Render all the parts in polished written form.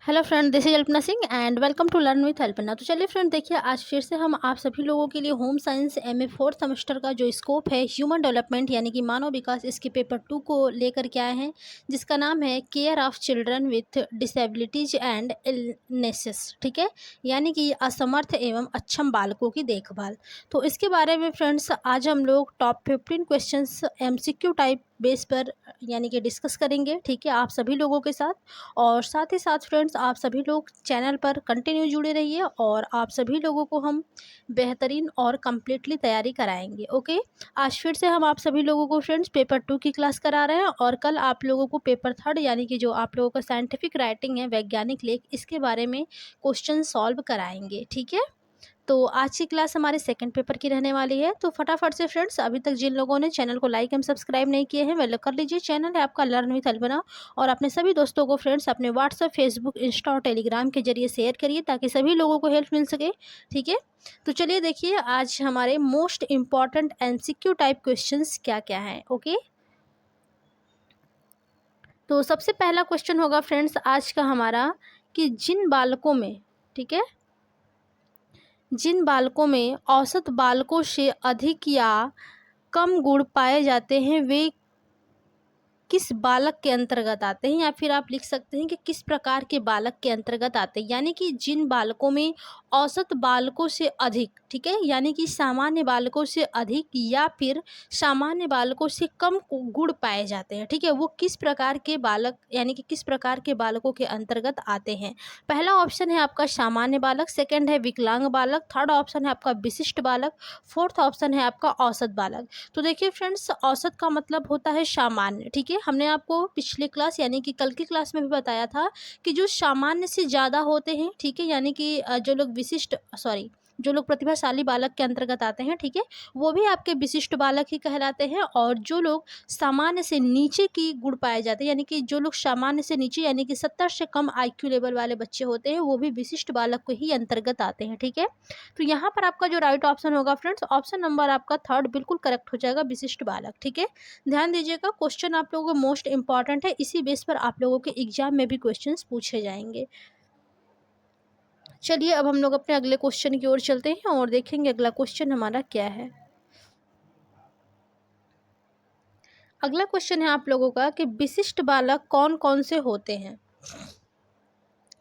Hello friend, this is Alpana Singh and welcome to learn with Alpana. तो चलिए friend, देखिए आज फिर से हम आप सभी लोगों के लिए home science MA fourth semester का जो स्कोप है ह्यूमन डेवलपमेंट यानी कि मानव विकास, इसके पेपर 2 को लेकर के आए हैं, जिसका नाम है care of children with disabilities and illnesses. ठीक है, यानी कि असमर्थ एवं अक्षम बालकों की देखभाल। तो इसके बारे में फ्रेंड्स आज हम लोग top 15 questions MCQ type base पर यानी कि डिस्कस करेंगे। ठीक है, आप सभी लोगों के साथ। और साथ ही साथ फ्रेंड्स, आप सभी लोग चैनल पर कंटिन्यू जुड़े रहिए और आप सभी लोगों को हम बेहतरीन और कम्प्लीटली तैयारी कराएंगे। ओके, आज फिर से हम आप सभी लोगों को फ्रेंड्स पेपर 2 की क्लास करा रहे हैं और कल आप लोगों को पेपर 3 यानी कि जो आप लोगों का साइंटिफिक राइटिंग है, वैज्ञानिक लेख, इसके बारे में क्वेश्चन सॉल्व कराएंगे। ठीक है, तो आज की क्लास हमारे सेकंड पेपर की रहने वाली है। तो फटाफट से फ्रेंड्स, अभी तक जिन लोगों ने चैनल को लाइक एंड सब्सक्राइब नहीं किए हैं वे लोग कर लीजिए। चैनल है आपका लर्न विथ अल्पना और अपने सभी दोस्तों को फ्रेंड्स अपने व्हाट्सएप, फेसबुक, इंस्टा और टेलीग्राम के जरिए शेयर करिए ताकि सभी लोगों को हेल्प मिल सके। ठीक है, तो चलिए देखिए आज हमारे most important MCQ type questions क्या क्या हैं। ओके, तो सबसे पहला क्वेश्चन होगा फ्रेंड्स आज का हमारा कि जिन बालकों में, ठीक है, जिन बालकों में औसत बालकों से अधिक या कम गुण पाए जाते हैं वे किस बालक के अंतर्गत आते हैं, या फिर आप लिख सकते हैं कि किस प्रकार के बालक के अंतर्गत आते हैं। यानी कि जिन बालकों में औसत बालकों से अधिक, ठीक है, यानी कि सामान्य बालकों से अधिक या फिर सामान्य बालकों से कम गुण पाए जाते हैं, ठीक है, वो किस प्रकार के बालक यानी कि किस प्रकार के बालकों के अंतर्गत आते हैं। पहला ऑप्शन है आपका सामान्य बालक, सेकंड है विकलांग बालक, थर्ड ऑप्शन है आपका विशिष्ट बालक, फोर्थ ऑप्शन है आपका औसत बालक। तो देखिए फ्रेंड्स, औसत का मतलब होता है सामान्य। ठीक है, हमने आपको पिछले क्लास यानी कि कल की क्लास में भी बताया था कि जो सामान्य से ज़्यादा होते हैं, ठीक है, यानी कि जो लोग विशिष्ट सॉरी जो लोग प्रतिभाशाली बालक के अंतर्गत आते हैं, ठीक है, वो भी आपके विशिष्ट बालक ही कहलाते हैं। और जो लोग सामान्य से नीचे की गुण पाए जाते हैं, यानी कि जो लोग सामान्य से नीचे यानी कि 70 से कम आईक्यू लेवल वाले बच्चे होते हैं, वो भी विशिष्ट बालक को ही अंतर्गत आते हैं। ठीक है, तो यहाँ पर आपका जो राइट ऑप्शन होगा फ्रेंड्स, ऑप्शन नंबर आपका थर्ड बिल्कुल करेक्ट हो जाएगा, विशिष्ट बालक। ठीक है, ध्यान दीजिएगा, क्वेश्चन आप लोगों को मोस्ट इंपॉर्टेंट है, इसी बेस पर आप लोगों के एग्जाम में भी क्वेश्चंस पूछे जाएंगे। चलिए अब हम लोग अपने अगले क्वेश्चन की ओर चलते हैं और देखेंगे अगला क्वेश्चन हमारा क्या है। अगला क्वेश्चन है आप लोगों का कि विशिष्ट बालक कौन कौन से होते हैं।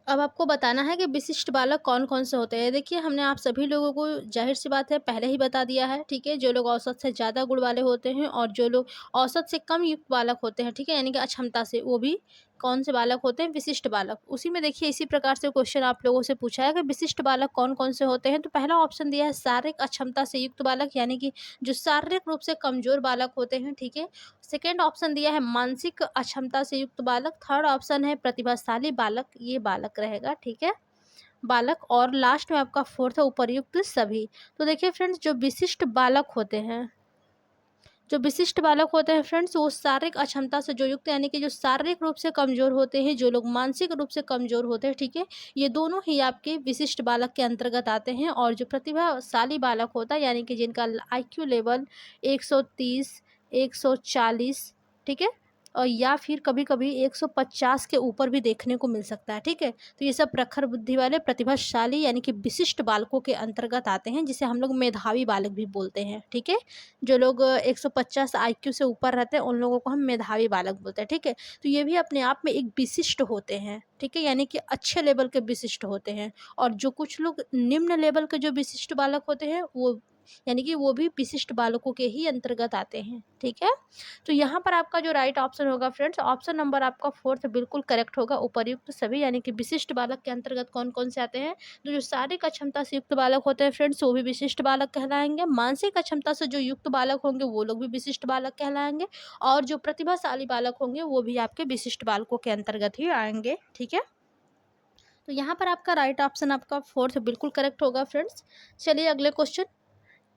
अब आपको बताना है कि विशिष्ट बालक कौन कौन से होते हैं। देखिए, हमने आप सभी लोगों को जाहिर सी बात है पहले ही बता दिया है। ठीक है, जो लोग औसत से ज़्यादा गुण वाले होते हैं और जो लोग औसत से कम युक्त बालक होते हैं, ठीक है, यानी कि अक्षमता से, वो भी कौन से बालक होते हैं, विशिष्ट बालक। उसी में देखिए इसी प्रकार से क्वेश्चन आप लोगों से पूछा है कि विशिष्ट बालक कौन कौन से होते हैं। तो पहला ऑप्शन दिया है शारीरिक अक्षमता से युक्त बालक, यानी कि जो शारीरिक रूप से कमजोर बालक होते हैं। ठीक है, सेकेंड ऑप्शन दिया है मानसिक अक्षमता से युक्त बालक, थर्ड ऑप्शन है प्रतिभाशाली बालक, ये बालक रहेगा। ठीक है, बालक, और लास्ट में आपका फोर्थ है उपर्युक्त सभी। तो देखिए फ्रेंड्स, जो विशिष्ट बालक होते हैं फ्रेंड्स, वो शारीरिक अक्षमता से जो युक्त यानी कि जो शारीरिक रूप से कमजोर होते हैं, जो लोग मानसिक रूप से कमजोर होते हैं, ठीक है, ये दोनों ही आपके विशिष्ट बालक के अंतर्गत आते हैं। और जो प्रतिभाशाली बालक होता है, यानी कि जिनका आईक्यू लेवल 130, 140, ठीक है, और या फिर कभी कभी 150 के ऊपर भी देखने को मिल सकता है। ठीक है, तो ये सब प्रखर बुद्धि वाले प्रतिभाशाली यानी कि विशिष्ट बालकों के अंतर्गत आते हैं, जिसे हम लोग मेधावी बालक भी बोलते हैं। ठीक है, जो लोग 150 आईक्यू से ऊपर रहते हैं उन लोगों को हम मेधावी बालक बोलते हैं। ठीक है, तो ये भी अपने आप में एक विशिष्ट होते हैं। ठीक है, यानी कि अच्छे लेवल के विशिष्ट होते हैं। और जो कुछ लोग निम्न लेवल के जो विशिष्ट बालक होते हैं, वो यानी कि वो भी विशिष्ट बालकों के ही अंतर्गत आते हैं। ठीक है, तो यहाँ पर आपका जो राइट ऑप्शन होगा फ्रेंड्स, ऑप्शन नंबर आपका फोर्थ बिल्कुल करेक्ट होगा, उपर्युक्त सभी, यानी कि विशिष्ट बालक के अंतर्गत कौन कौन से आते हैं। तो जो शारीरिक अक्षमता से युक्त बालक होते हैं फ्रेंड्स, वो भी विशिष्ट बालक कहलाएंगे। मानसिक अक्षमता से जो युक्त बालक होंगे वो लोग भी विशिष्ट बालक कहलाएंगे। और जो प्रतिभाशाली बालक होंगे वो भी आपके विशिष्ट बालकों के अंतर्गत ही आएंगे। ठीक है, तो यहाँ पर आपका राइट ऑप्शन आपका फोर्थ बिल्कुल करेक्ट होगा फ्रेंड्स। चलिए अगले क्वेश्चन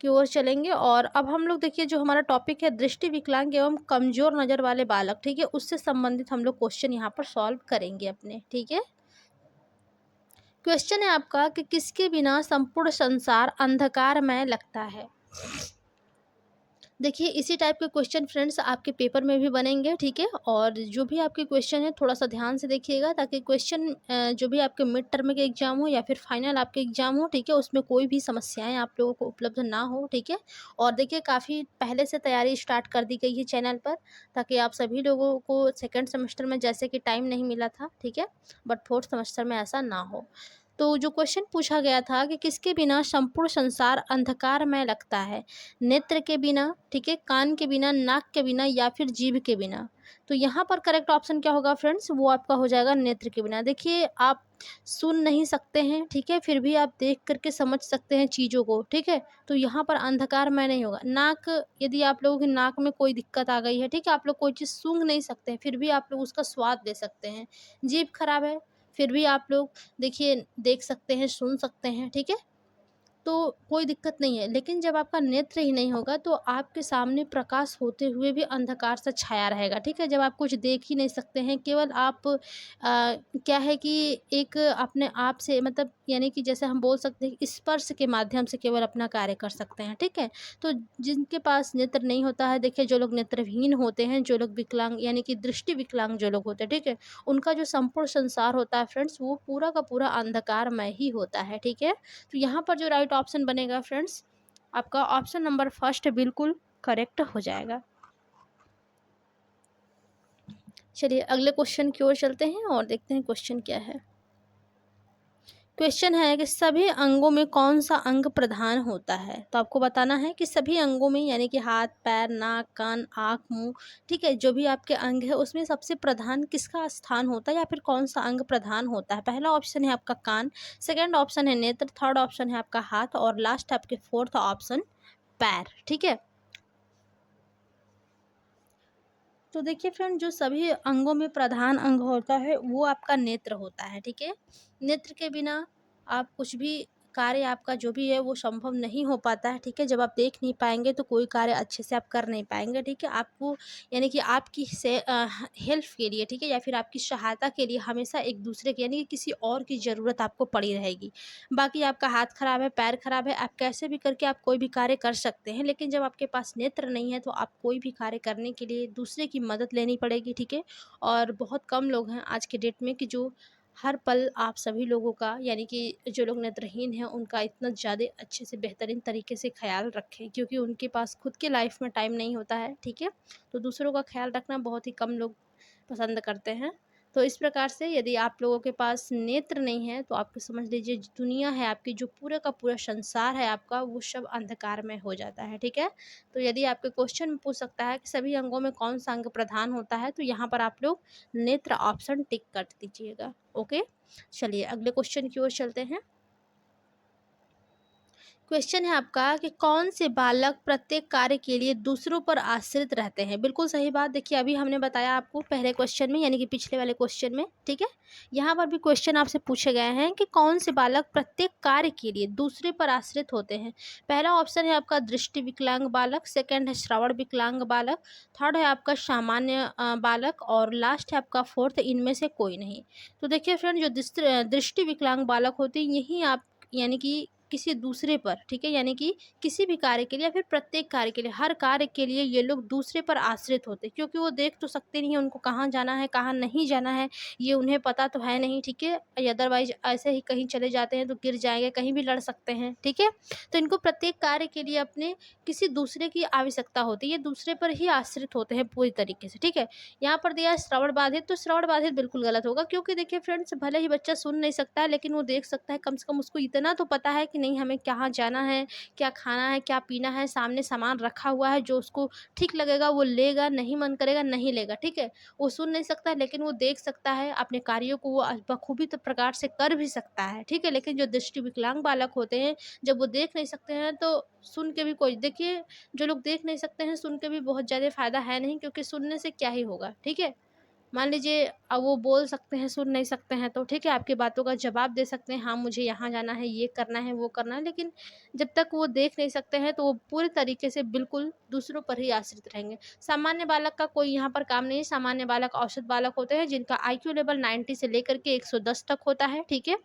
की ओर चलेंगे। और अब हम लोग देखिए जो हमारा टॉपिक है दृष्टि विकलांग एवं कमजोर नजर वाले बालक, ठीक है, उससे संबंधित हम लोग क्वेश्चन यहाँ पर सॉल्व करेंगे अपने। ठीक है, क्वेश्चन है आपका कि किसके बिना संपूर्ण संसार अंधकारमय लगता है। देखिए इसी टाइप के क्वेश्चन फ्रेंड्स आपके पेपर में भी बनेंगे, ठीक है। और जो भी आपके क्वेश्चन है थोड़ा सा ध्यान से देखिएगा, ताकि क्वेश्चन जो भी आपके मिड टर्म के एग्जाम हो या फिर फाइनल आपके एग्जाम हो, ठीक है, उसमें कोई भी समस्याएं आप लोगों को उपलब्ध ना हो, ठीक है। और देखिए काफ़ी पहले से तैयारी स्टार्ट कर दी गई है चैनल पर, ताकि आप सभी लोगों को सेकेंड सेमेस्टर में जैसे कि टाइम नहीं मिला था, ठीक है, बट फोर्थ सेमेस्टर में ऐसा ना हो। तो जो क्वेश्चन पूछा गया था कि किसके बिना संपूर्ण संसार अंधकारमय लगता है, नेत्र के बिना, ठीक है, कान के बिना, नाक के बिना या फिर जीभ के बिना। तो यहाँ पर करेक्ट ऑप्शन क्या होगा फ्रेंड्स, वो आपका हो जाएगा नेत्र के बिना। देखिए आप सुन नहीं सकते हैं, ठीक है, फिर भी आप देख करके समझ सकते हैं चीज़ों को, ठीक है। तो यहाँ पर अंधकारमय नहीं होगा। नाक, यदि आप लोगों की नाक में कोई दिक्कत आ गई है, ठीक है, आप लोग कोई चीज़ सूंघ नहीं सकते हैं, फिर भी आप लोग उसका स्वाद ले सकते हैं। जीभ खराब है, फिर भी आप लोग देखिए देख सकते हैं, सुन सकते हैं, ठीक है। तो कोई दिक्कत नहीं है। लेकिन जब आपका नेत्र ही नहीं होगा तो आपके सामने प्रकाश होते हुए भी अंधकार सा छाया रहेगा, ठीक है। जब आप कुछ देख ही नहीं सकते हैं, केवल आप क्या है कि एक अपने आप से, मतलब यानी कि जैसे हम बोल सकते हैं कि स्पर्श के माध्यम से केवल अपना कार्य कर सकते हैं, ठीक है। तो जिनके पास नेत्र नहीं होता है, देखिए जो लोग नेत्रहीन होते हैं, जो लोग विकलांग यानी कि दृष्टि विकलांग जो लोग होते हैं, ठीक है, उनका जो संपूर्ण संसार होता है फ्रेंड्स, वो पूरा का पूरा अंधकारमय ही होता है, ठीक है। तो यहाँ पर जो राइट ऑप्शन बनेगा फ्रेंड्स, आपका ऑप्शन नंबर फर्स्ट बिल्कुल करेक्ट हो जाएगा। चलिए अगले क्वेश्चन की ओर चलते हैं और देखते हैं क्वेश्चन क्या है। क्वेश्चन है कि सभी अंगों में कौन सा अंग प्रधान होता है। तो आपको बताना है कि सभी अंगों में, यानी कि हाथ, पैर, नाक, कान, आँख, मुंह, ठीक है, जो भी आपके अंग है उसमें सबसे प्रधान किसका स्थान होता है या फिर कौन सा अंग प्रधान होता है। पहला ऑप्शन है आपका कान, सेकंड ऑप्शन है नेत्र, थर्ड ऑप्शन है आपका हाथ और लास्ट आपके फोर्थ ऑप्शन पैर, ठीक है। तो देखिए फ्रेंड, जो सभी अंगों में प्रधान अंग होता है वो आपका नेत्र होता है, ठीक है। नेत्र के बिना आप कुछ भी कार्य आपका जो भी है वो संभव नहीं हो पाता है, ठीक है। जब आप देख नहीं पाएंगे तो कोई कार्य अच्छे से आप कर नहीं पाएंगे, ठीक है। आपको यानी कि आपकी से हेल्प के लिए, ठीक है, या फिर आपकी सहायता के लिए हमेशा एक दूसरे की यानी कि किसी और की ज़रूरत आपको पड़ी रहेगी। बाकी आपका हाथ खराब है, पैर खराब है, आप कैसे भी करके आप कोई भी कार्य कर सकते हैं, लेकिन जब आपके पास नेत्र नहीं है तो आप कोई भी कार्य करने के लिए दूसरे की मदद लेनी पड़ेगी, ठीक है। और बहुत कम लोग हैं आज के डेट में कि जो हर पल आप सभी लोगों का, यानी कि जो लोग नेत्रहीन हैं उनका इतना ज़्यादा अच्छे से बेहतरीन तरीके से ख्याल रखें, क्योंकि उनके पास खुद के लाइफ में टाइम नहीं होता है, ठीक है। तो दूसरों का ख्याल रखना बहुत ही कम लोग पसंद करते हैं। तो इस प्रकार से यदि आप लोगों के पास नेत्र नहीं है तो आपको समझ लीजिए दुनिया है आपकी, जो पूरा का पूरा संसार है आपका, वो सब अंधकार में हो जाता है, ठीक है। तो यदि आपके क्वेश्चन में पूछ सकता है कि सभी अंगों में कौन सा अंग प्रधान होता है, तो यहाँ पर आप लोग नेत्र ऑप्शन टिक कर दीजिएगा। ओके, चलिए अगले क्वेश्चन की ओर चलते हैं। क्वेश्चन है आपका कि कौन से बालक प्रत्येक कार्य के लिए दूसरों पर आश्रित रहते हैं। बिल्कुल सही बात। देखिए अभी हमने बताया आपको पहले क्वेश्चन में, यानी कि पिछले वाले क्वेश्चन में, ठीक है। यहाँ पर भी क्वेश्चन आपसे पूछे गए हैं कि कौन से बालक प्रत्येक कार्य के लिए दूसरे पर आश्रित होते हैं। पहला ऑप्शन है आपका दृष्टि विकलांग बालक, सेकेंड है श्रवण विकलांग बालक, थर्ड है आपका सामान्य बालक और लास्ट है आपका फोर्थ, इनमें से कोई नहीं। तो देखिए फ्रेंड, जो दृष्टि विकलांग बालक होते हैं यही आप यानी कि किसी दूसरे पर, ठीक है, यानी कि किसी भी कार्य के लिए या फिर प्रत्येक कार्य के लिए, हर कार्य के लिए ये लोग दूसरे पर आश्रित होते हैं, क्योंकि वो देख तो सकते नहीं हैं उनको कहाँ जाना है कहाँ नहीं जाना है, ये उन्हें पता तो है नहीं, ठीक है। अदरवाइज ऐसे ही कहीं चले जाते हैं तो गिर जाएंगे, कहीं भी लड़ सकते हैं, ठीक है। तो इनको प्रत्येक कार्य के लिए अपने किसी दूसरे की आवश्यकता होती है, ये दूसरे पर ही आश्रित होते हैं पूरी तरीके से, ठीक है। यहाँ पर दिया है श्रवण बाधित, तो श्रवण बाधित बिल्कुल गलत होगा, क्योंकि देखिए फ्रेंड्स, भले ही बच्चा सुन नहीं सकता है लेकिन वो देख सकता है, कम से कम उसको इतना तो पता है कि नहीं हमें कहाँ जाना है, क्या खाना है, क्या पीना है, सामने सामान रखा हुआ है, जो उसको ठीक लगेगा वो लेगा, नहीं मन करेगा नहीं लेगा, ठीक है। वो सुन नहीं सकता है लेकिन वो देख सकता है, अपने कार्यों को वो बखूबी तो प्रकार से कर भी सकता है, ठीक है। लेकिन जो दृष्टि विकलांग बालक होते हैं, जब वो देख नहीं सकते हैं तो सुन के भी कोई, देखिए जो लोग देख नहीं सकते हैं सुन के भी बहुत ज़्यादा फ़ायदा है नहीं, क्योंकि सुनने से क्या ही होगा, ठीक है। मान लीजिए अब वो बोल सकते हैं, सुन नहीं सकते हैं तो ठीक है, आपकी बातों का जवाब दे सकते हैं, हाँ मुझे यहाँ जाना है, ये करना है, वो करना है, लेकिन जब तक वो देख नहीं सकते हैं तो वो पूरी तरीके से बिल्कुल दूसरों पर ही आश्रित रहेंगे। सामान्य बालक का कोई यहाँ पर काम नहीं है। सामान्य बालक औसत बालक होते हैं जिनका आईक्यू लेवल 90 से लेकर के 110 तक होता है, ठीक है।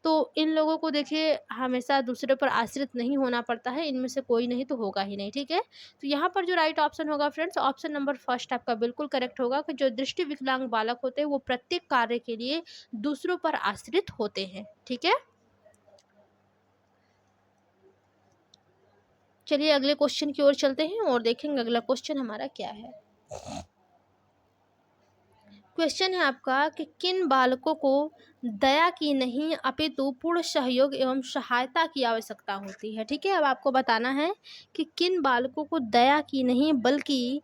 तो इन लोगों को देखिए हमेशा दूसरे पर आश्रित नहीं होना पड़ता है, इनमें से कोई नहीं तो होगा ही नहीं, ठीक है। तो यहाँ पर जो राइट ऑप्शन होगा फ्रेंड्स, ऑप्शन नंबर फर्स्ट आपका बिल्कुल करेक्ट होगा कि जो दृष्टि विकलांग बालक होते हैं वो प्रत्येक कार्य के लिए दूसरों पर आश्रित होते हैं, ठीक है। चलिए अगले क्वेश्चन की ओर चलते हैं और देखेंगे अगला क्वेश्चन हमारा क्या है। क्वेश्चन है आपका कि किन बालकों को दया की नहीं अपितु पूर्ण सहयोग एवं सहायता की आवश्यकता होती है, ठीक है। अब आपको बताना है कि किन बालकों को दया की नहीं बल्कि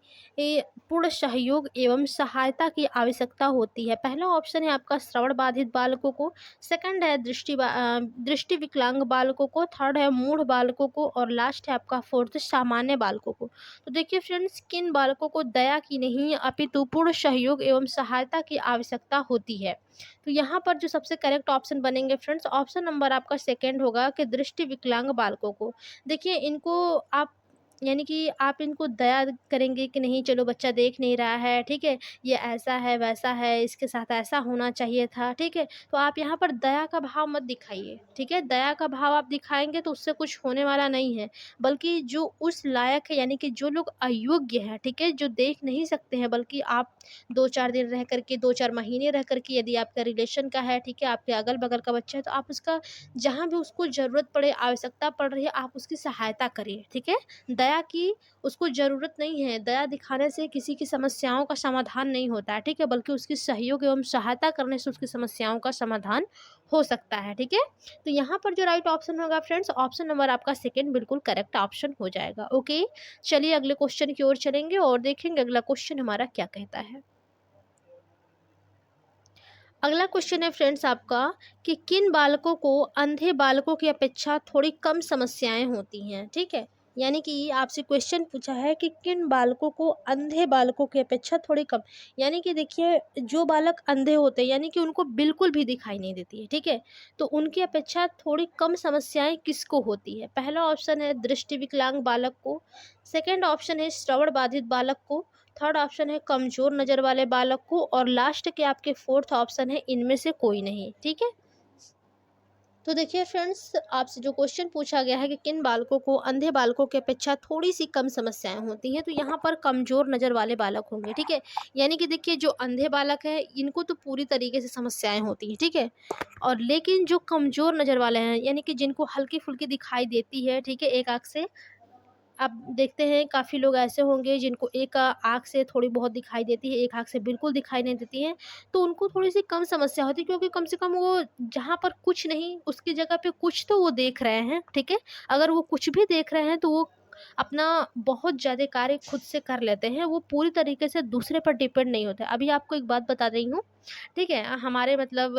पूर्ण सहयोग एवं सहायता की आवश्यकता होती है। पहला ऑप्शन है आपका श्रवण बाधित बालकों को, सेकंड है दृष्टि विकलांग बालकों को, थर्ड है मूढ़ बालकों को और लास्ट है आपका फोर्थ सामान्य बालकों को। तो देखिए फ्रेंड्स, किन बालकों को दया की नहीं अपितु पूर्ण सहयोग एवं सहायता की आवश्यकता होती है। तो यहाँ पर जो सबसे करेक्ट ऑप्शन बनेंगे फ्रेंड्स, ऑप्शन नंबर आपका सेकंड होगा कि दृष्टि विकलांग बालकों को। देखिए इनको आप यानी कि आप इनको दया करेंगे कि नहीं चलो बच्चा देख नहीं रहा है, ठीक है, ये ऐसा है वैसा है, इसके साथ ऐसा होना चाहिए था, ठीक है। तो आप यहाँ पर दया का भाव मत दिखाइए, ठीक है। दया का भाव आप दिखाएंगे तो उससे कुछ होने वाला नहीं है, बल्कि जो उस लायक है यानी कि जो लोग अयोग्य हैं, ठीक है, जो देख नहीं सकते हैं, बल्कि आप 2-4 दिन रह करके, 2-4 महीने रह करके, यदि आपका रिलेशन का है, ठीक है, आपके अगल बगल का बच्चा है, तो आप उसका जहाँ भी उसको ज़रूरत पड़े, आवश्यकता पड़ रही है, आप उसकी सहायता करिए, ठीक है। दया की उसको ज़रूरत नहीं है, दया दिखाने से किसी की समस्याओं का समाधान नहीं होता है, ठीक है, बल्कि उसकी सहयोग एवं सहायता करने से उसकी समस्याओं का समाधान हो सकता है, ठीक है। तो यहाँ पर जो राइट ऑप्शन होगा फ्रेंड्स, ऑप्शन नंबर आपका सेकंड बिल्कुल करेक्ट ऑप्शन हो जाएगा। ओके, चलिए अगले क्वेश्चन की ओर चलेंगे और देखेंगे अगला क्वेश्चन हमारा क्या कहता है। अगला क्वेश्चन है फ्रेंड्स आपका कि किन बालकों को अंधे बालकों की अपेक्षा थोड़ी कम समस्याएं होती हैं, ठीक है। यानी कि आपसे क्वेश्चन पूछा है कि किन बालकों को अंधे बालकों की अपेक्षा थोड़ी कम, यानी कि देखिए जो बालक अंधे होते हैं यानी कि उनको बिल्कुल भी दिखाई नहीं देती है, ठीक है, तो उनकी अपेक्षा थोड़ी कम समस्याएं किसको होती है। पहला ऑप्शन है दृष्टि विकलांग बालक को, सेकेंड ऑप्शन है श्रवण बाधित बालक को, थर्ड ऑप्शन है कमजोर नज़र वाले बालक को और लास्ट के आपके फोर्थ ऑप्शन है इनमें से कोई नहीं, ठीक है। तो देखिए फ्रेंड्स, आपसे जो क्वेश्चन पूछा गया है कि किन बालकों को अंधे बालकों की अपेक्षा थोड़ी सी कम समस्याएं होती हैं, तो यहाँ पर कमजोर नज़र वाले बालक होंगे, ठीक है। यानी कि देखिए जो अंधे बालक हैं इनको तो पूरी तरीके से समस्याएं होती हैं, ठीक है, और लेकिन जो कमजोर नज़र वाले हैं यानी कि जिनको हल्की फुल्की दिखाई देती है, ठीक है, एक आँख से, आप देखते हैं काफ़ी लोग ऐसे होंगे जिनको एक आँख से थोड़ी बहुत दिखाई देती है, एक आँख से बिल्कुल दिखाई नहीं देती है, तो उनको थोड़ी-सी कम समस्या होती है क्योंकि कम से कम वो जहाँ पर कुछ नहीं, उसकी जगह पे कुछ तो वो देख रहे हैं, ठीक है? अगर वो कुछ भी देख रहे हैं तो वो अपना बहुत ज़्यादा कार्य खुद से कर लेते हैं, वो पूरी तरीके से दूसरे पर डिपेंड नहीं होते। अभी आपको एक बात बता रही हूँ, ठीक है? हमारे मतलब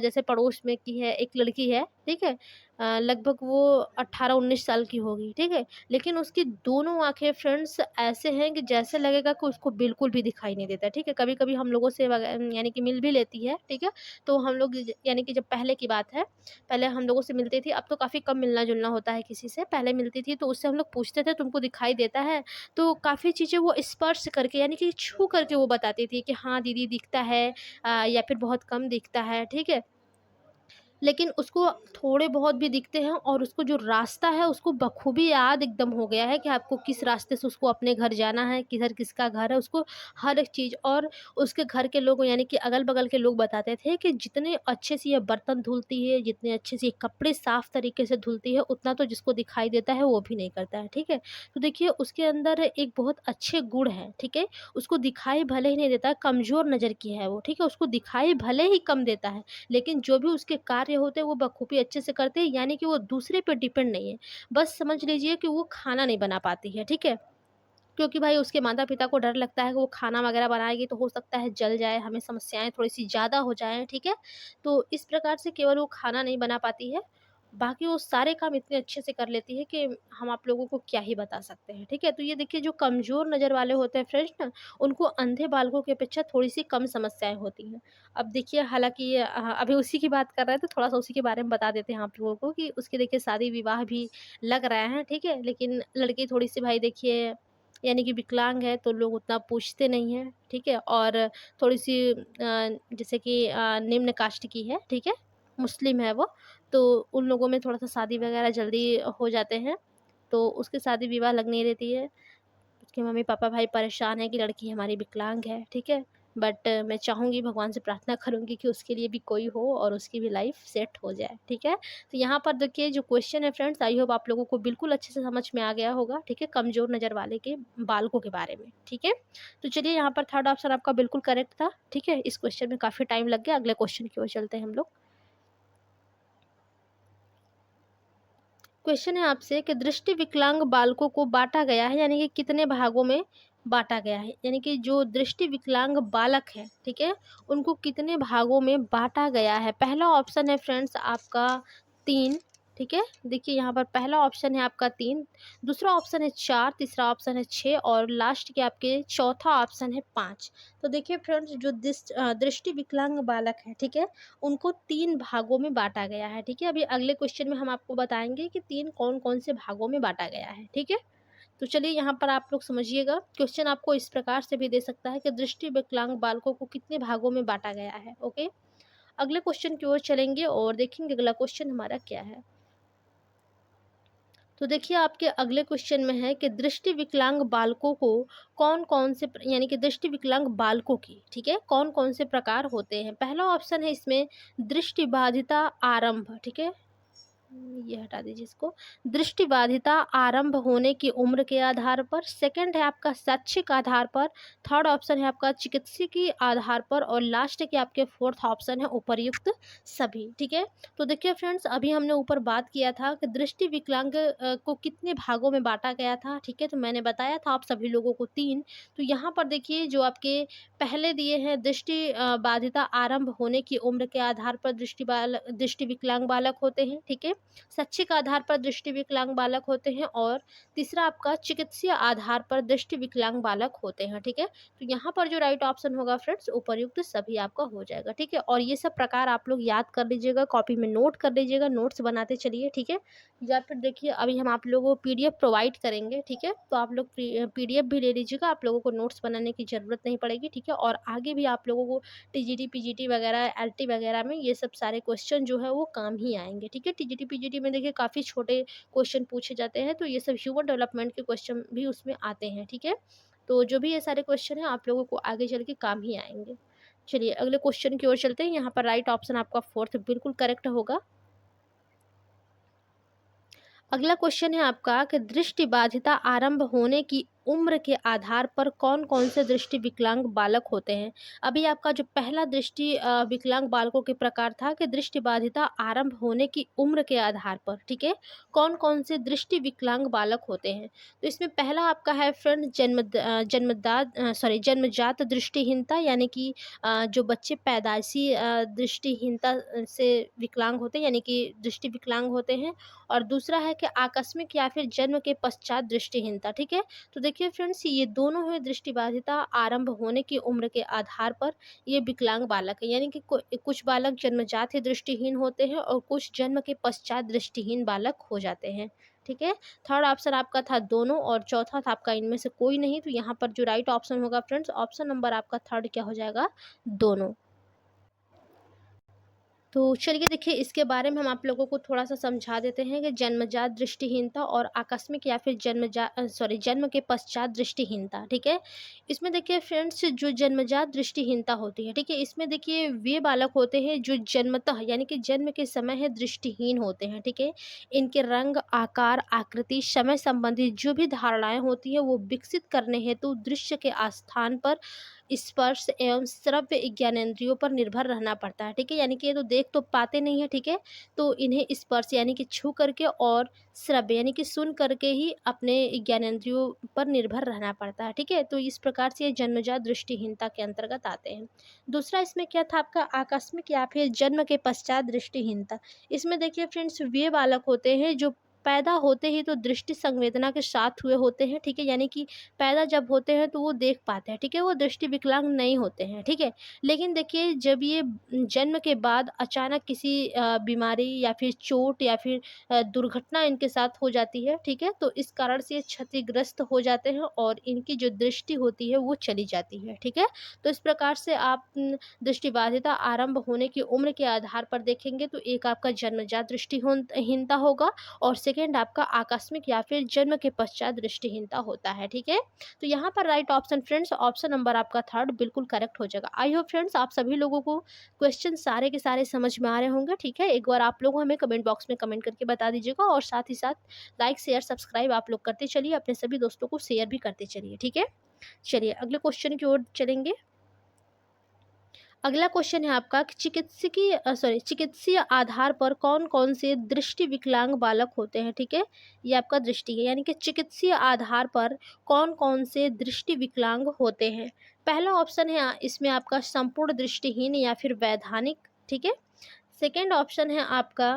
जैसे पड़ोस में की है एक लड़की है, ठीक है? लगभग वो 18-19 साल की होगी, ठीक है? लेकिन उसकी दोनों आँखें फ्रेंड्स ऐसे हैं कि जैसे लगेगा कि उसको बिल्कुल भी दिखाई नहीं देता, ठीक है? कभी-कभी हम लोगों से यानी कि मिल भी लेती है, ठीक है? तो हम लोग यानी कि जब पहले की बात है, पहले हम लोगों से मिलती थी, अब तो काफ़ी कम मिलना-जुलना होता है किसी से। पहले मिलती थी तो उससे हम लोग पूछते थे तुमको दिखाई देता है? तो काफ़ी चीज़ें वो स्पर्श करके यानी कि छू करके वो बताती थी कि हाँ दीदी दिखता है, या फिर बहुत कम दिखता है, ठीक है? लेकिन उसको थोड़े बहुत भी दिखते हैं और उसको जो रास्ता है उसको बखूबी याद एकदम हो गया है कि आपको किस रास्ते से उसको अपने घर जाना है, किधर किसका घर है, उसको हर एक चीज़। और उसके घर के लोग यानी कि अगल-बगल के लोग बताते थे कि जितने अच्छे से ये बर्तन धुलती है, जितने अच्छे से ये कपड़े साफ़ तरीके से धुलती है, उतना तो जिसको दिखाई देता है वो भी नहीं करता है, ठीक है? तो देखिए उसके अंदर एक बहुत अच्छे गुण हैं, ठीक है? उसको दिखाई भले ही नहीं देता, कमज़ोर नज़र की है वो, ठीक है? उसको दिखाई भले ही कम देता है, लेकिन जो भी उसके कार्य होते हैं वो बखूबी अच्छे से करते हैं, यानी कि वो दूसरे पे डिपेंड नहीं है। बस समझ लीजिए कि वो खाना नहीं बना पाती है, ठीक है? क्योंकि भाई उसके माता-पिता को डर लगता है कि वो खाना वगैरह बनाएगी तो हो सकता है जल जाए, हमें समस्याएँ थोड़ी-सी ज़्यादा हो जाएँ, ठीक है? तो इस प्रकार से केवल वो खाना नहीं बना पाती है बाकी वो सारे काम इतने अच्छे से कर लेती है कि हम आप लोगों को क्या ही बता सकते हैं, ठीक है? तो ये देखिए जो कमज़ोर नज़र वाले होते हैं फ्रेंड्स ना, उनको अंधे बालकों की अपेक्षा थोड़ी-सी कम समस्याएँ होती हैं। अब देखिए हालाँकि अभी उसी की बात कर रहे हैं तो थोड़ा-सा उसी के बारे में बता देते हैं आप लोगों को कि उसके देखिए शादी-विवाह भी लग रहे हैं, ठीक है? लेकिन लड़की थोड़ी-सी भाई देखिए यानी कि विकलांग है तो लोग उतना पूछते नहीं हैं, ठीक है? और थोड़ी-सी जैसे कि निम्न कास्ट की है, ठीक है? मुस्लिम है वो, तो उन लोगों में थोड़ा-सा शादी वगैरह जल्दी हो जाते हैं, तो उसकी शादी-विवाह लग नहीं रहती है। उसके मम्मी-पापा भाई परेशान हैं कि लड़की हमारी विकलांग है, ठीक है? बट मैं चाहूँगी भगवान से प्रार्थना करूँगी कि उसके लिए भी कोई हो और उसकी भी लाइफ़ सेट हो जाए, ठीक है? तो यहाँ पर देखिए जो क्वेश्चन है फ्रेंड्स आई होप आप लोगों को बिल्कुल अच्छे से समझ में आ गया होगा, ठीक है? कमज़ोर नज़र वाले के बालकों के बारे में, ठीक है? तो चलिए यहाँ पर थर्ड ऑप्शन आपका बिल्कुल करेक्ट था, ठीक है? इस क्वेश्चन में काफ़ी टाइम लग गया, अगले क्वेश्चन की ओर चलते हैं हम लोग। क्वेश्चन है आपसे कि दृष्टि विकलांग बालकों को बांटा गया है यानी कि कितने भागों में बांटा गया है यानी कि जो दृष्टि विकलांग बालक है ठीक है उनको कितने भागों में बांटा गया है। पहला ऑप्शन है फ्रेंड्स आपका 3, ठीक है। देखिए यहाँ पर पहला ऑप्शन है आपका 3, दूसरा ऑप्शन है 4, तीसरा ऑप्शन है 6 और लास्ट के आपके चौथा ऑप्शन है 5। तो देखिए फ्रेंड्स जो दृष्टि विकलांग बालक है ठीक है उनको 3 भागों में बाँटा गया है, ठीक है? अभी अगले क्वेश्चन में हम आपको बताएँगे कि 3 कौन-कौन से भागों में बाँटा गया है, ठीक है? तो चलिए यहाँ पर आप लोग समझिएगा, क्वेश्चन आपको इस प्रकार से भी दे सकता है कि दृष्टि विकलांग बालकों को कितने भागों में बाँटा गया है, ओके? अगले क्वेश्चन की ओर चलेंगे और देखेंगे अगला क्वेश्चन हमारा क्या है। तो देखिए आपके अगले क्वेश्चन में है कि दृष्टि विकलांग बालकों को कौन-कौन से यानी कि दृष्टि विकलांग बालकों की, ठीक है? कौन-कौन से प्रकार होते हैं? पहला ऑप्शन है इसमें दृष्टिबाधिता आरंभ, ठीक है? ये हटा दीजिए इसको। दृष्टिबाधिता आरंभ होने की उम्र के आधार पर, सेकंड है आपका शैक्षिक आधार पर, थर्ड ऑप्शन है आपका चिकित्सकीय आधार पर और लास्ट के आपके फोर्थ ऑप्शन है उपर्युक्त सभी, ठीक है। तो देखिए फ्रेंड्स अभी हमने ऊपर बात किया था कि दृष्टि विकलांग को कितने भागों में बांटा गया था, ठीक है। तो मैंने बताया था आप सभी लोगों को 3। तो यहाँ पर देखिए जो आपके पहले दिए हैं दृष्टि बाधिता आरंभ होने की उम्र के आधार पर दृष्टि विकलांग बालक होते हैं, ठीक है। शैक्षिक आधार पर दृष्टि विकलांग बालक होते हैं और तीसरा आपका चिकित्सीय आधार पर दृष्टि विकलांग बालक होते हैं, ठीक है। तो यहाँ पर जो राइट ऑप्शन होगा फ्रेंड्स उपर्युक्त सभी आपका हो जाएगा, ठीक है। और ये सब प्रकार आप लोग याद कर लीजिएगा, कॉपी में नोट कर लीजिएगा, नोट्स बनाते चलिए, ठीक है। या फिर देखिए अभी हम आप लोगों को पीडीएफ प्रोवाइड करेंगे, ठीक है। तो आप लोग पीडीएफ भी ले लीजिएगा, आप लोगों को नोट्स बनाने की ज़रूरत नहीं पड़ेगी, ठीक है। और आगे भी आप लोगों को टीजीटी, पीजीटी वगैरह, एलटी वगैरह में ये सब सारे क्वेश्चन जो है वो काम ही आएँगे, ठीक है। टीजीटी, पीजीटी में देखिए काफ़ी छोटे क्वेश्चन पूछे जाते हैं, तो ये सब ह्यूमन डेवलपमेंट के क्वेश्चन भी उसमें आते हैं, ठीक है। तो जो भी ये सारे क्वेश्चन हैं आप लोगों को आगे चल के काम ही आएँगे। चलिए अगले क्वेश्चन की ओर चलते हैं, यहाँ पर राइट ऑप्शन आपका 4th बिल्कुल करेक्ट होगा। अगला क्वेश्चन है आपका कि दृष्टिबाधिता आरंभ होने की उम्र के आधार पर कौन-कौन से दृष्टि विकलांग बालक होते हैं? अभी आपका जो पहला दृष्टि विकलांग बालकों के प्रकार था कि दृष्टिबाधिता आरंभ होने की उम्र के आधार पर, ठीक है? कौन-कौन से दृष्टि विकलांग बालक होते हैं? तो इसमें पहला आपका है फ्रेंड जन्मजात दृष्टिहीनता यानी कि जो बच्चे पैदाइशी दृष्टिहीनता से विकलांग होते हैं यानी कि दृष्टि विकलांग होते हैं और दूसरा है कि आकस्मिक या फिर जन्म के पश्चात दृष्टिहीनता, ठीक है। तो देखिए फ्रेंड्स ये दोनों है दृष्टिबाधिता आरंभ होने की उम्र के आधार पर ये विकलांग बालक है यानी कि कुछ बालक जन्मजात ही दृष्टिहीन होते हैं और कुछ जन्म के पश्चात दृष्टिहीन बालक हो जाते हैं, ठीक है। थर्ड ऑप्शन आपका था दोनों और चौथा था आपका इनमें से कोई नहीं। तो यहाँ पर जो राइट ऑप्शन होगा फ्रेंड्स ऑप्शन नंबर आपका थर्ड क्या हो जाएगा, दोनों। तो चलिए देखिए इसके बारे में हम आप लोगों को थोड़ा-सा समझा देते हैं कि जन्मजात दृष्टिहीनता और आकस्मिक या फिर जन्म के पश्चात दृष्टिहीनता, ठीक है? इसमें देखिए फ्रेंड्स जो जन्मजात दृष्टिहीनता होती है, ठीक है? इसमें देखिए वे बालक होते हैं जो जन्मतः यानी कि जन्म के समय है दृष्टिहीन होते हैं, ठीक है? इनके रंग, आकार, आकृति, समय संबंधी जो भी धारणाएँ होती हैं वो विकसित करने हेतु दृश्य के स्थान पर स्पर्श एवं श्रव्य ज्ञानेंद्रियों पर निर्भर रहना पड़ता है, ठीक है। यानी कि ये तो देख तो पाते नहीं है, ठीक है, तो इन्हें स्पर्श यानी कि छू करके और श्रव्य यानी कि सुन करके ही अपने ज्ञानेंद्रियों पर निर्भर रहना पड़ता है, ठीक है। तो इस प्रकार से ये जन्मजात दृष्टिहीनता के अंतर्गत आते हैं। दूसरा इसमें क्या था आपका, आकस्मिक या फिर जन्म के पश्चात दृष्टिहीनता। इसमें देखिए फ्रेंड्स, वे बालक होते हैं जो पैदा होते ही तो दृष्टि संवेदना के साथ हुए होते हैं, ठीक है। यानी कि पैदा जब होते हैं तो वो देख पाते हैं, ठीक है, वो दृष्टि विकलांग नहीं होते हैं, ठीक है। लेकिन देखिए जब ये जन्म के बाद अचानक किसी बीमारी या फिर चोट या फिर दुर्घटना इनके साथ हो जाती है, ठीक है, तो इस कारण से ये क्षतिग्रस्त हो जाते हैं और इनकी जो दृष्टि होती है वो चली जाती है, ठीक है। तो इस प्रकार से आप दृष्टिबाधिता आरंभ होने की उम्र के आधार पर देखेंगे तो एक आपका जन्मजात दृष्टिहीनता होगा और सेकेंड आपका आकस्मिक या फिर जन्म के पश्चात दृष्टिहीनता होता है, ठीक है। तो यहाँ पर right option friends, option number आपका थर्ड बिल्कुल करेक्ट हो जाएगा। आई होप फ्रेंड्स आप सभी लोगों को क्वेश्चन सारे के सारे समझ में आ रहे होंगे, ठीक है। एक बार आप लोग हमें कमेंट बॉक्स में कमेंट करके बता दीजिएगा और साथ ही साथ लाइक शेयर सब्सक्राइब आप लोग करते चलिए, अपने सभी दोस्तों को शेयर भी करते चलिए, ठीक है। चलिए अगले क्वेश्चन की ओर चलेंगे। अगला क्वेश्चन है आपका कि चिकित्सीय आधार पर कौन कौन से दृष्टि विकलांग बालक होते हैं, ठीक है। ये आपका दृष्टि है, यानी कि चिकित्सीय आधार पर कौन कौन से दृष्टि विकलांग होते हैं। पहला ऑप्शन है इसमें आपका संपूर्ण दृष्टिहीन या फिर वैधानिक, ठीक है। सेकेंड ऑप्शन है आपका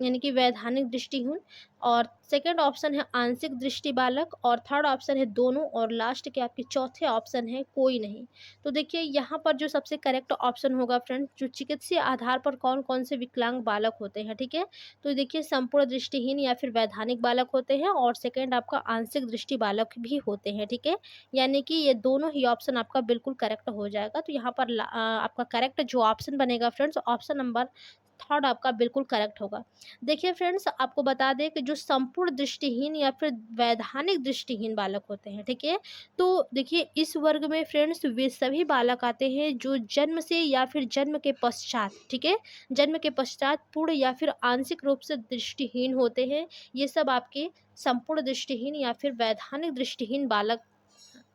यानी कि वैधानिक दृष्टिहीन और सेकंड ऑप्शन है आंशिक दृष्टि बालक और थर्ड ऑप्शन है दोनों और लास्ट के आपके चौथे ऑप्शन है कोई नहीं। तो देखिए यहाँ पर जो सबसे करेक्ट ऑप्शन होगा फ्रेंड्स, जो चिकित्सीय आधार पर कौन कौन से विकलांग बालक होते हैं, ठीक है। तो देखिए संपूर्ण दृष्टिहीन या फिर वैधानिक बालक होते हैं और सेकेंड आपका आंशिक दृष्टि बालक भी होते हैं, ठीक है। यानी कि ये दोनों ही ऑप्शन आपका बिल्कुल करेक्ट हो जाएगा। तो यहाँ पर आपका करेक्ट जो ऑप्शन बनेगा फ्रेंड्स, ऑप्शन नंबर थर्ड आपका बिल्कुल करेक्ट होगा। देखिए फ्रेंड्स आपको बता दें कि जो संपूर्ण दृष्टिहीन या फिर वैधानिक दृष्टिहीन बालक होते हैं, ठीक है, तो देखिए इस वर्ग में फ्रेंड्स वे सभी बालक आते हैं जो जन्म से या फिर जन्म के पश्चात, ठीक है, जन्म के पश्चात पूर्ण या फिर आंशिक रूप से दृष्टिहीन होते हैं। ये सब आपके संपूर्ण दृष्टिहीन या फिर वैधानिक दृष्टिहीन बालक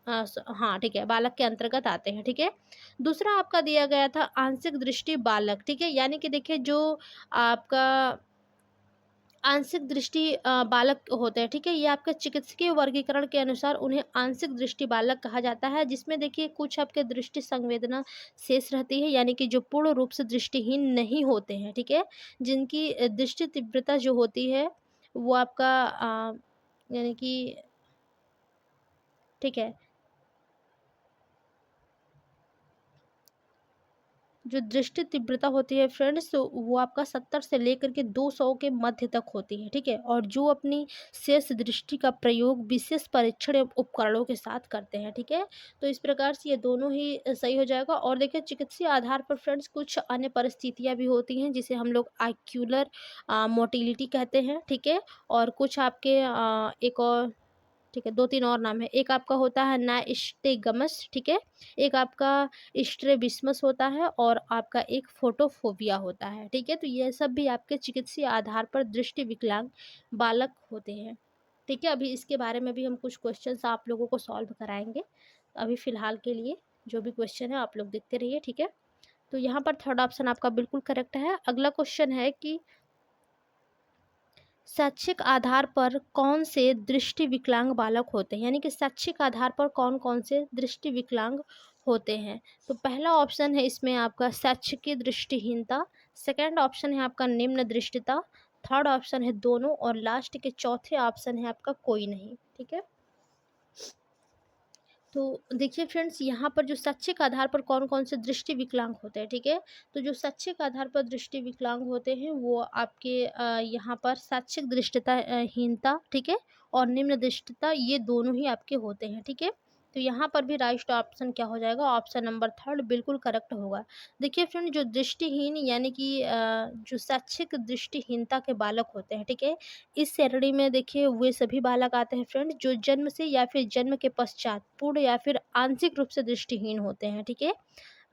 हाँ ठीक है, बालक के अंतर्गत आते हैं, ठीक है। दूसरा आपका दिया गया था आंशिक दृष्टि बालक, ठीक है, यानी कि देखिए जो आपका आंशिक दृष्टि बालक होते हैं, ठीक है, ये आपके चिकित्सकीय वर्गीकरण के अनुसार उन्हें आंशिक दृष्टि बालक कहा जाता है, जिसमें देखिए कुछ आपके दृष्टि संवेदना शेष रहती है, यानी कि जो पूर्ण रूप से दृष्टिहीन नहीं होते हैं, ठीक है, जिनकी दृष्टि तीव्रता जो होती है वो आपका यानी कि ठीक है, जो दृष्टि तीव्रता होती है फ्रेंड्स तो वो आपका 70 से लेकर के 200 के मध्य तक होती है, ठीक है, और जो अपनी शेष दृष्टि का प्रयोग विशेष परीक्षण एवं उपकरणों के साथ करते हैं, ठीक है। तो इस प्रकार से ये दोनों ही सही हो जाएगा। और देखिए चिकित्सीय आधार पर फ्रेंड्स कुछ अन्य परिस्थितियां भी होती हैं जिसे हम लोग आइक्यूलर मोटिलिटी कहते हैं, ठीक है, और कुछ आपके एक और ठीक है, 2-3 और नाम है। एक आपका होता है नाइस्टेगमस, ठीक है, एक आपका स्ट्रैबिस्मस होता है और आपका एक फोटोफोबिया होता है, ठीक है। तो ये सब भी आपके चिकित्सीय आधार पर दृष्टि विकलांग बालक होते हैं, ठीक है। अभी इसके बारे में भी हम कुछ क्वेश्चंस आप लोगों को सॉल्व कराएंगे। अभी फ़िलहाल के लिए जो भी क्वेश्चन है आप लोग देखते रहिए, ठीक है। तो यहाँ पर थर्ड ऑप्शन आपका बिल्कुल करेक्ट है। अगला क्वेश्चन है कि शैक्षिक आधार पर कौन से दृष्टि विकलांग बालक होते हैं, यानी कि शैक्षिक आधार पर कौन कौन से दृष्टि विकलांग होते हैं। तो पहला ऑप्शन है इसमें आपका शैक्षिक दृष्टिहीनता, सेकंड ऑप्शन है आपका निम्न दृष्टिता, थर्ड ऑप्शन है दोनों और लास्ट के चौथे ऑप्शन है आपका कोई नहीं, ठीक है। तो देखिए फ्रेंड्स यहाँ पर जो शैक्षिक आधार पर कौन कौन से दृष्टि विकलांग होते हैं, ठीक है, तो जो शैक्षिक आधार पर दृष्टि विकलांग होते हैं वो आपके यहाँ पर शैक्षिक दृष्टिता हीनता, ठीक है, और निम्न दृष्टिता ये दोनों ही आपके होते हैं, ठीक है। तो यहाँ पर भी राइट ऑप्शन क्या हो जाएगा, ऑप्शन नंबर थर्ड बिल्कुल करेक्ट होगा। देखिए फ्रेंड जो दृष्टिहीन यानी कि जो शैक्षिक दृष्टिहीनता के बालक होते हैं, ठीक है, इस श्रेणी में देखिए वे सभी बालक आते हैं फ्रेंड्स जो जन्म से या फिर जन्म के पश्चात पूर्ण या फिर आंशिक रूप से दृष्टिहीन होते हैं, ठीक है।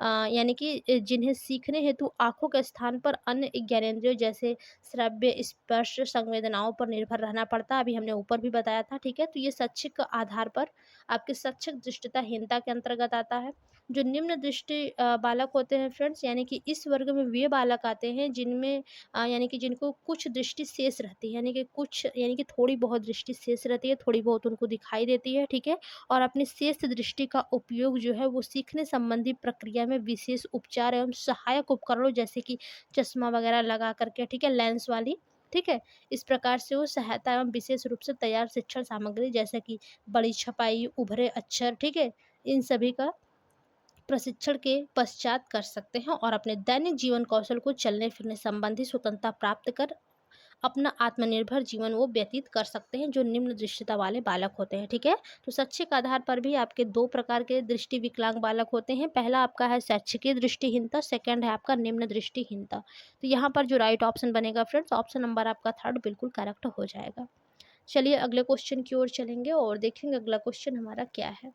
यानी कि जिन्हें सीखने हेतु आंखों के स्थान पर अन्य ज्ञानेंद्रियों जैसे श्रव्य स्पर्श संवेदनाओं पर निर्भर रहना पड़ता है, अभी हमने ऊपर भी बताया था, ठीक है। तो ये शैक्षिक आधार पर आपके शैक्षिक दृष्टिता हीनता के अंतर्गत आता है। जो निम्न दृष्टि बालक होते हैं फ्रेंड्स, यानी कि इस वर्ग में वे बालक आते हैं जिनमें यानी कि जिनको कुछ दृष्टि शेष रहती है, यानी कि कुछ यानी कि थोड़ी बहुत दृष्टि शेष रहती है, थोड़ी बहुत उनको दिखाई देती है, ठीक है। और अपनी शेष दृष्टि का उपयोग जो है वो सीखने संबंधी प्रक्रिया में विशेष उपचार एवं सहायक उपकरणों जैसे कि चश्मा वगैरह लगा करके, ठीक है, लेंस वाली, ठीक है, इस प्रकार से वो सहायता एवं विशेष रूप से तैयार शिक्षण सामग्री जैसे कि बड़ी छपाई, उभरे अक्षर, ठीक है, इन सभी का प्रशिक्षण के पश्चात कर सकते हैं और अपने दैनिक जीवन कौशल को चलने फिरने संबंधी स्वतंत्रता प्राप्त कर अपना आत्मनिर्भर जीवन वो व्यतीत कर सकते हैं, जो निम्न दृष्टिता वाले बालक होते हैं, ठीक है। तो शैक्षिक आधार पर भी आपके दो प्रकार के दृष्टि विकलांग बालक होते हैं। पहला आपका है शैक्षिकीय दृष्टिहीनता, सेकंड है आपका निम्न दृष्टिहीनता। तो यहाँ पर जो राइट ऑप्शन बनेगा फ्रेंड्स, ऑप्शन नंबर आपका थर्ड बिल्कुल करेक्ट हो जाएगा। चलिए अगले क्वेश्चन की ओर चलेंगे और देखेंगे अगला क्वेश्चन हमारा क्या है।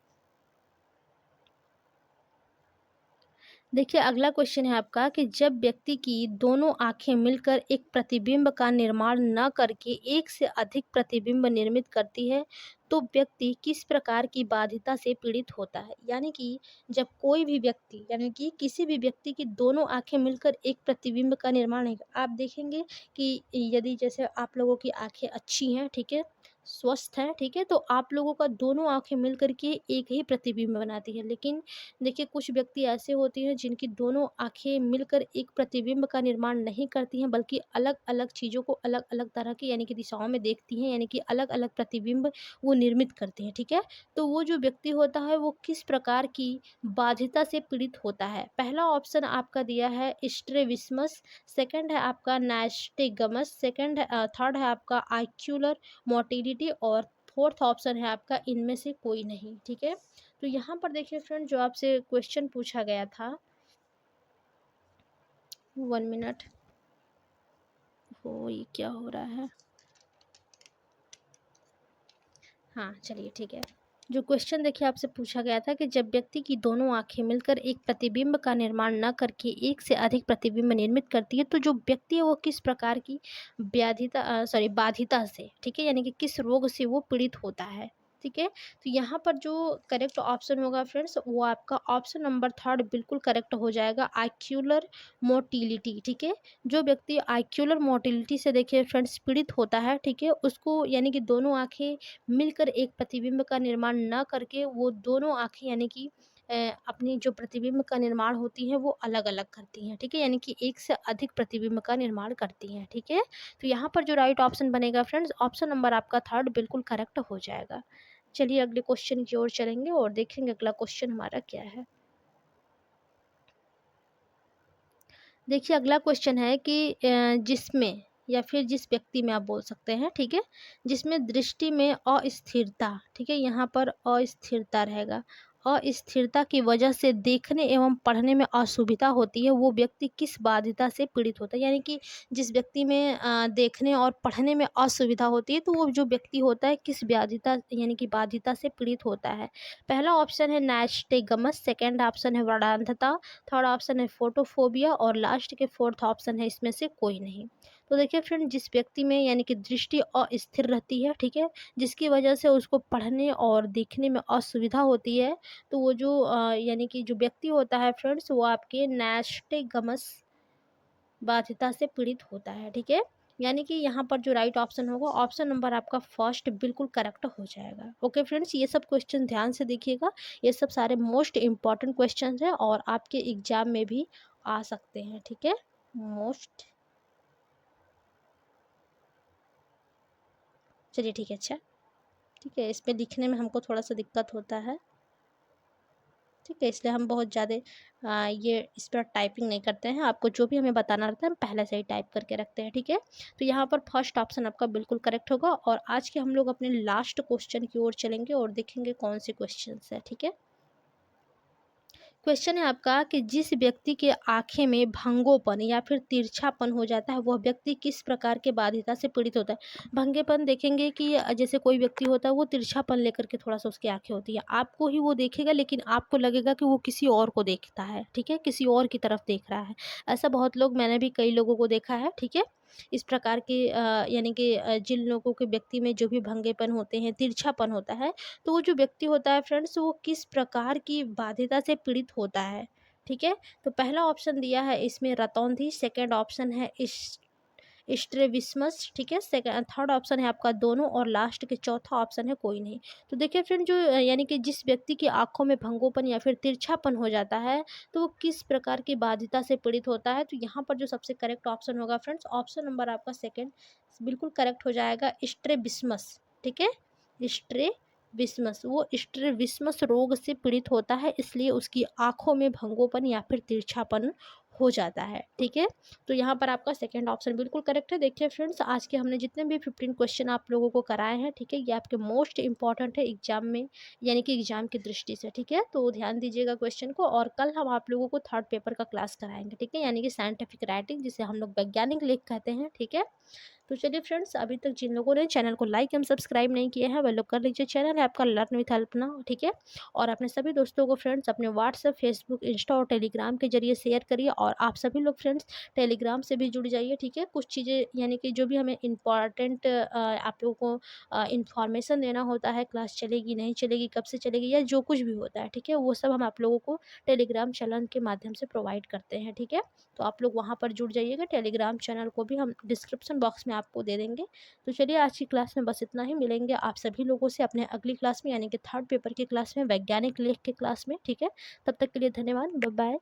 देखिए अगला क्वेश्चन है आपका कि जब व्यक्ति की दोनों आंखें मिलकर एक प्रतिबिंब का निर्माण न करके एक से अधिक प्रतिबिंब निर्मित करती है तो व्यक्ति किस प्रकार की बाधिता से पीड़ित होता है। यानी कि जब कोई भी व्यक्ति यानी कि किसी भी व्यक्ति की दोनों आंखें मिलकर एक प्रतिबिंब का निर्माण नहीं, आप देखेंगे कि यदि जैसे आप लोगों की आंखें अच्छी हैं, ठीक है, स्वस्थ हैं, ठीक है, तो आप लोगों का दोनों आंखें मिलकर के एक ही प्रतिबिंब बनाती है। लेकिन देखिए कुछ व्यक्ति ऐसे होते हैं जिनकी दोनों आँखें मिलकर एक प्रतिबिंब का निर्माण नहीं करती हैं, बल्कि अलग-अलग चीज़ों को अलग-अलग तरह की यानी कि दिशाओं में देखती हैं, यानी कि अलग-अलग प्रतिबिंब वो निर्मित करते हैं, ठीक है? तो वो जो व्यक्ति होता है वो किस प्रकार की बाधिता से पीड़ित होता है? पहला ऑप्शन आपका दिया है स्ट्रैबिस्मस, सेकंड है आपका नाइस्टिगमस, थर्ड है आपका आइक्यूलर मोटिलिटी और फोर्थ ऑप्शन है आपका इनमें से कोई नहीं, ठीक है? तो यहाँ पर देखिए फ्रेंड जो आपसे क्वेश्चन पूछा गया था, 1 मिनट, ये क्या हो रहा है? हाँ, चलिए ठीक है। जो क्वेश्चन देखिए आपसे पूछा गया था कि जब व्यक्ति की दोनों आँखें मिलकर एक प्रतिबिंब का निर्माण न करके एक से अधिक प्रतिबिंब निर्मित करती है, तो जो व्यक्ति है वो किस प्रकार की बाधिता से, ठीक है, यानी कि किस रोग से वो पीड़ित होता है, ठीक है। तो यहाँ पर जो करेक्ट ऑप्शन होगा फ्रेंड्स वो आपका ऑप्शन नंबर थर्ड बिल्कुल करेक्ट हो जाएगा, आइक्यूलर मोटिलिटी, ठीक है। जो व्यक्ति आइक्यूलर मोटिलिटी से देखिए फ्रेंड्स पीड़ित होता है, ठीक है, उसको यानी कि दोनों आँखें मिलकर एक प्रतिबिंब का निर्माण न करके वो दोनों आँखें यानी कि अपनी जो प्रतिबिंब का निर्माण होती हैं वो अलग-अलग करती हैं, ठीक है? यानी कि एक से अधिक प्रतिबिंब का निर्माण करती हैं, ठीक है? तो यहाँ पर जो राइट ऑप्शन बनेगा फ्रेंड्स ऑप्शन नंबर आपका थर्ड बिल्कुल करेक्ट हो जाएगा। चलिए अगले क्वेश्चन की ओर चलेंगे और देखेंगे अगला क्वेश्चन हमारा क्या है। देखिए अगला क्वेश्चन है कि जिसमें या फिर जिस व्यक्ति में आप बोल सकते हैं, ठीक है, जिसमें दृष्टि में अस्थिरता, ठीक है, यहाँ पर अस्थिरता रहेगा, अस्थिरता की वजह से देखने एवं पढ़ने में असुविधा होती है वो व्यक्ति किस बाधिता से पीड़ित होता है। यानी कि जिस व्यक्ति में देखने और पढ़ने में असुविधा होती है तो वो जो व्यक्ति होता है किस व्याधिता यानी कि बाधिता से पीड़ित होता है। पहला ऑप्शन है नैस्टेगमस, सेकंड ऑप्शन है वर्णांधता, थर्ड ऑप्शन है फोटोफोबिया और लास्ट के फोर्थ ऑप्शन है इसमें से कोई नहीं। तो देखिए फ्रेंड जिस व्यक्ति में यानी कि दृष्टि अस्थिर रहती है, ठीक है, जिसकी वजह से उसको पढ़ने और देखने में असुविधा होती है, तो वो जो यानी कि जो व्यक्ति होता है फ्रेंड्स वो आपके नैस्टेगमस बाधिता से पीड़ित होता है, ठीक है। यानी कि यहाँ पर जो राइट ऑप्शन होगा ऑप्शन नंबर आपका फर्स्ट बिल्कुल करेक्ट हो जाएगा। ओके फ्रेंड्स ये सब क्वेश्चन ध्यान से देखिएगा, ये सब सारे मोस्ट इम्पॉर्टेंट क्वेश्चन हैं और आपके एग्जाम में भी आ सकते हैं, ठीक है। मोस्ट चलिए ठीक है, अच्छा ठीक है, इसमें लिखने में हमको थोड़ा सा दिक्कत होता है, ठीक है, इसलिए हम बहुत ज़्यादा ये इस पर टाइपिंग नहीं करते हैं। आपको जो भी हमें बताना रहता है हम पहले से ही टाइप करके रखते हैं, ठीक है। तो यहाँ पर फर्स्ट ऑप्शन आपका बिल्कुल करेक्ट होगा और आज के हम लोग अपने लास्ट क्वेश्चन की ओर चलेंगे और देखेंगे कौन से क्वेश्चन है, ठीक है। क्वेश्चन है आपका कि जिस व्यक्ति के आँखें में भंगोपन या फिर तिरछापन हो जाता है वह व्यक्ति किस प्रकार के बाधिता से पीड़ित होता है। भंगेपन देखेंगे कि जैसे कोई व्यक्ति होता है वो तिरछापन लेकर के थोड़ा सा उसकी आँखें होती है, आपको ही वो देखेगा लेकिन आपको लगेगा कि वो किसी और को देखता है, ठीक है, किसी और की तरफ देख रहा है। ऐसा बहुत लोग मैंने भी कई लोगों को देखा है, ठीक है। इस प्रकार के यानी कि जिन लोगों के व्यक्ति में जो भी भंगेपन होते हैं, तिरछापन होता है, तो वो जो व्यक्ति होता है फ्रेंड्स वो किस प्रकार की बाध्यता से पीड़ित होता है, ठीक है। तो पहला ऑप्शन दिया है इसमें रतौंधी, सेकंड ऑप्शन है स्ट्रेबिस्मस, ठीक है। सेकंड थर्ड ऑप्शन है आपका दोनों, और लास्ट के चौथा ऑप्शन है कोई नहीं। तो देखिए फ्रेंड, जो यानी कि जिस व्यक्ति की आंखों में भंगोपन या फिर तिरछापन हो जाता है, तो वो किस प्रकार की बाध्यता से पीड़ित होता है, तो यहाँ पर जो सबसे करेक्ट ऑप्शन होगा फ्रेंड्स, ऑप्शन नंबर आपका सेकंड बिल्कुल करेक्ट हो जाएगा, स्ट्रेबिस्मस, ठीक है। स्ट्रेबिस्मस, वो स्ट्रेबिस्मस रोग से पीड़ित होता है, इसलिए उसकी आंखों में भंगोपन या फिर तिरछापन हो जाता है, ठीक है। तो यहाँ पर आपका सेकंड ऑप्शन बिल्कुल करेक्ट है। देखिए फ्रेंड्स, आज के हमने जितने भी 15 क्वेश्चन आप लोगों को कराए हैं, ठीक है, ये आपके मोस्ट इंपॉर्टेंट है एग्जाम में, यानी कि एग्जाम की दृष्टि से, ठीक है। तो ध्यान दीजिएगा क्वेश्चन को, और कल हम आप लोगों को थर्ड पेपर का क्लास कराएंगे, ठीक है, यानी कि साइंटिफिक राइटिंग, जिसे हम लोग वैज्ञानिक लेख कहते हैं, ठीक है। तो चलिए फ्रेंड्स, अभी तक जिन लोगों ने चैनल को लाइक एवं सब्सक्राइब नहीं किए हैं, वह लोग कर लीजिए, चैनल है आपका लर्न विथ अल्पना, ठीक है। और अपने सभी दोस्तों को फ्रेंड्स अपने व्हाट्सएप, फेसबुक, इंस्टा और टेलीग्राम के जरिए शेयर करिए, और आप सभी लोग फ्रेंड्स टेलीग्राम से भी जुड़ जाइए, ठीक है। कुछ चीज़ें यानी कि जो भी हमें इम्पॉर्टेंट आप लोगों को इन्फॉर्मेशन देना होता है, क्लास चलेगी नहीं चलेगी, कब से चलेगी, या जो कुछ भी होता है, ठीक है, वो सब हम आप लोगों को टेलीग्राम चैनल के माध्यम से प्रोवाइड करते हैं, ठीक है। तो आप लोग वहाँ पर जुड़ जाइएगा, टेलीग्राम चैनल को भी हम डिस्क्रिप्शन बॉक्स में आपको दे देंगे। तो चलिए, आज की क्लास में बस इतना ही, मिलेंगे आप सभी लोगों से अपने अगली क्लास में, यानी कि थर्ड पेपर की क्लास में, वैज्ञानिक लेख के क्लास में, ठीक है। तब तक के लिए धन्यवाद, बाय बाय।